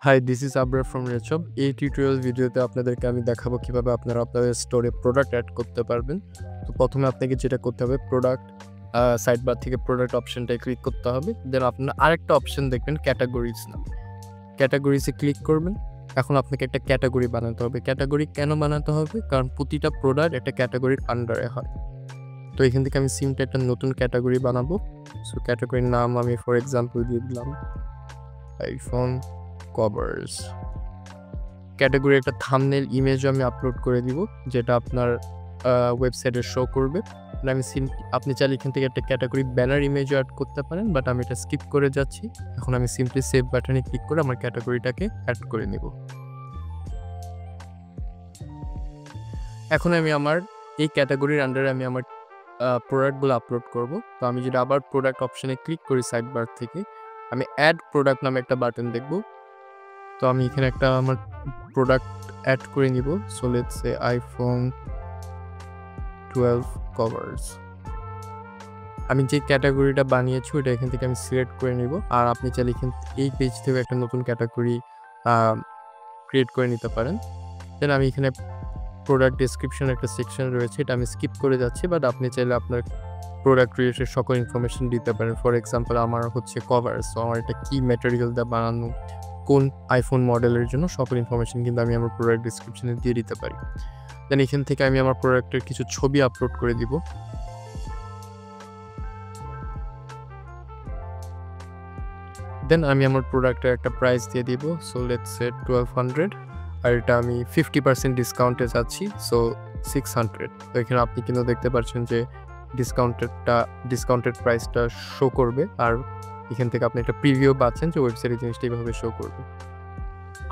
High, this is Abrar from রেচব। এই tutorial ভিডিওতে আপনাদেরকে আমি দেখাবো কিভাবে আপনারা আপনাদের স্টোরে প্রোডাক্ট অ্যাড করতে পারবেন। তো প্রথমে আপনাকে যেটা করতে হবে, প্রোডাক্ট সাইড বার থেকে প্রোডাক্ট অপশনটায় ক্লিক করতে হবে। দেন আপনার আরেকটা অপশন দেখবেন ক্যাটাগরিজ নাম। ক্যাটাগরিজে ক্লিক করবেন। এখন আপনাকে একটা ক্যাটাগরি বানাতে হবে। ক্যাটাগরি কেন বানাতে হবে? কারণ প্রতিটা প্রোডাক্ট একটা ক্যাটাগরির আন্ডারে হয়। তো এখান থেকে আমি সিম্পলি একটা নতুন ক্যাটাগরি বানাবো। সো ক্যাটাগরির নাম আমি ফর এক্সাম্পল দিয়ে দিলাম আইফোন কভার্স। ক্যাটাগরি একটা থাম্বনেল ইমেজও আমি আপলোড করে দিব, যেটা আপনার ওয়েবসাইটে শো করবে। আপনি চাইলে এখান থেকে একটা ক্যাটাগরি ব্যানার ইমেজও অ্যাড করতে পারেন, বাট আমি এটা স্কিপ করে যাচ্ছি। এখন আমি সিম্পলি সেভ বাটনে ক্লিক করে আমার ক্যাটাগরিটাকে অ্যাড করে নেব। এখন আমি আমার এই ক্যাটাগরির আন্ডারে আমি আমার প্রোডাক্টগুলো আপলোড করব। তো আমি যদি আবার প্রোডাক্ট অপশানে ক্লিক করি সাইড বার থেকে, আমি অ্যাড প্রোডাক্ট নামে একটা বাটন দেখব। তো আমি এখানে একটা আমার প্রোডাক্ট অ্যাড করে নিব। So let's say iPhone 12 covers. আমি যে ক্যাটাগরিটা বানিয়েছি ওটা এখান থেকে আমি সিলেক্ট করে নিব। আর আপনি চাইলে এই পেজ থেকে একটা নতুন ক্যাটাগরি ক্রিয়েট করে নিতে পারেন। দেন আমি এখানে প্রোডাক্ট ডেসক্রিপশন একটা সেকশন রয়েছে, এটা আমি স্কিপ করে যাচ্ছি, বাট আপনি চাইলে আপনার প্রোডাক্ট রিলেটেড সকল ইনফরমেশন দিতে পারেন। ফর এক্সাম্পল আমার হচ্ছে কভার্স, সো আমার এটা কী ম্যাটেরিয়াল দিয়ে বানানো, কোন আইফোন মডেলের জন্য, সকল ইনফরমেশন কিন্তু আমি আমার প্রোডাক্ট ডিসক্রিপশনে দিয়ে দিতে পারি। দেন এখান থেকে আমি আমার প্রোডাক্টের কিছু ছবি আপলোড করে দিব। দেন আমি আমার প্রোডাক্টের একটা প্রাইস দিয়ে দিব। সো লেটস সে 1200, আর এটা আমি 50% ডিসকাউন্টে যাচ্ছি, সো 600। তো এখানে আপনি কিন্তু দেখতে পাচ্ছেন যে ডিসকাউন্টেড প্রাইসটা শো করবে, আর এখান থেকে আপনি একটা প্রিভিউ পাচ্ছেন যে ওয়েবসাইটে জিনিসটা এইভাবে শো করবে।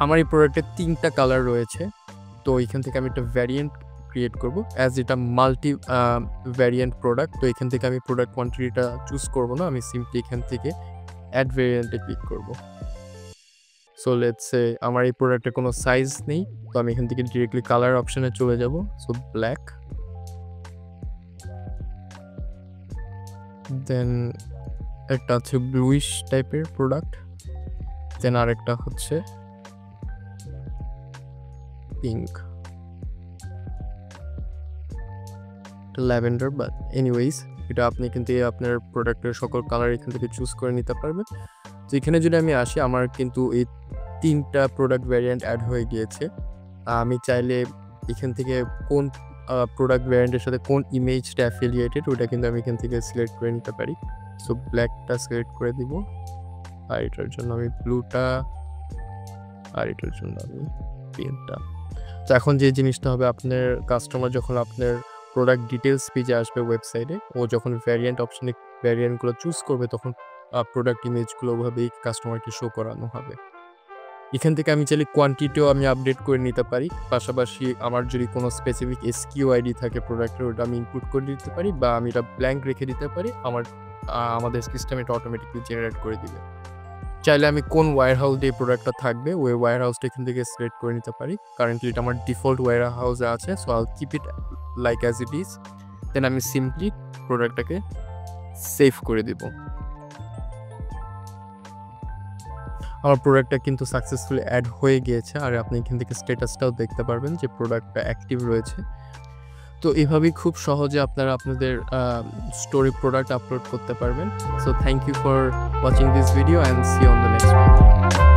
আমার এই প্রোডাক্টের 3টা কালার রয়েছে। তো এখান থেকে আমি একটা ভ্যারিয়েন্ট ক্রিয়েট করব, অ্যাজ এটা মাল্টি ভ্যারিয়েন্ট প্রোডাক্ট। তো এখান থেকে আমি প্রোডাক্ট কোয়ান্টিটিটা চুজ করব না, আমি সিম্পলি এখান থেকে অ্যাড ভ্যারিয়েন্টে ক্লিক করব। সো লেটস সে আমার এই প্রোডাক্টের কোনো সাইজ নেই, তো আমি এখান থেকে ডিরেক্টলি কালার অপশনে চলে যাব। সো ব্ল্যাক, দেন একটা হচ্ছে ব্লুইশ টাইপের প্রোডাক্ট, দেন আরেকটা হচ্ছে পিঙ্ক, ল্যাভেন্ডার। বাট এনিওয়েজ, এটা আপনি কিন্তু আপনার প্রোডাক্টের সকল কালার এখান থেকে চুজ করে নিতে পারবেন। তো এখানে যদি আমি আসি, আমার কিন্তু এই 3টা প্রোডাক্ট ভ্যারিয়েন্ট অ্যাড হয়ে গিয়েছে। আমি চাইলে এখান থেকে কোন প্রোডাক্ট ভ্যারিয়েন্টের সাথে কোন ইমেজটা অ্যাফিলিয়েটেড ওটা কিন্তু আমি এখান থেকে সিলেক্ট করে নিতে পারি। সো ব্ল্যাকটা সিলেক্ট করে দিব, আর এটার জন্য আমি ব্লুটা, আর এটার জন্য আমি পিঙ্কটা। তো এখন যে জিনিসটা হবে, আপনার কাস্টমার যখন আপনার প্রোডাক্ট ডিটেলস পেজে আসবে ওয়েবসাইটে, ও যখন ভ্যারিয়েন্ট অপশনে ভ্যারিয়েন্টগুলো চুজ করবে, তখন প্রোডাক্ট ইমেজগুলো ওভাবেই কাস্টমারকে শো করানো হবে। এখান থেকে আমি চাইলে কোয়ান্টিটিও আমি আপডেট করে নিতে পারি। পাশাপাশি আমার যদি কোনো স্পেসিফিক এসকিউ আইডি থাকে প্রোডাক্টের, ওটা আমি ইনপুট করে দিতে পারি, বা আমি এটা ব্ল্যাঙ্ক রেখে দিতে পারি। আমাদের সিস্টেম এটা অটোমেটিকলি জেনারেট করে দিবে। চাইলে আমি কোন ওয়্যার হাউস দিয়ে প্রোডাক্টটা থাকবে, ওই ওয়্যার হাউসটা এখান থেকে সিলেক্ট করে নিতে পারি। কারেন্টলি এটা আমার ডিফল্ট ওয়্যার হাউসে আছে, so I'll keep it like as it is. Then আমি সিম্পলি প্রোডাক্টটাকে সেভ করে দিব। আমার প্রোডাক্টটা কিন্তু সাকসেসফুলি অ্যাড হয়ে গিয়েছে, আর আপনি এখান থেকে স্ট্যাটাসটাও দেখতে পারবেন যে প্রোডাক্টটা অ্যাক্টিভ রয়েছে। তো এভাবেই খুব সহজে আপনারা আপনাদের স্টোরে প্রোডাক্ট আপলোড করতে পারবেন। So thank you for watching this video and see on the next video.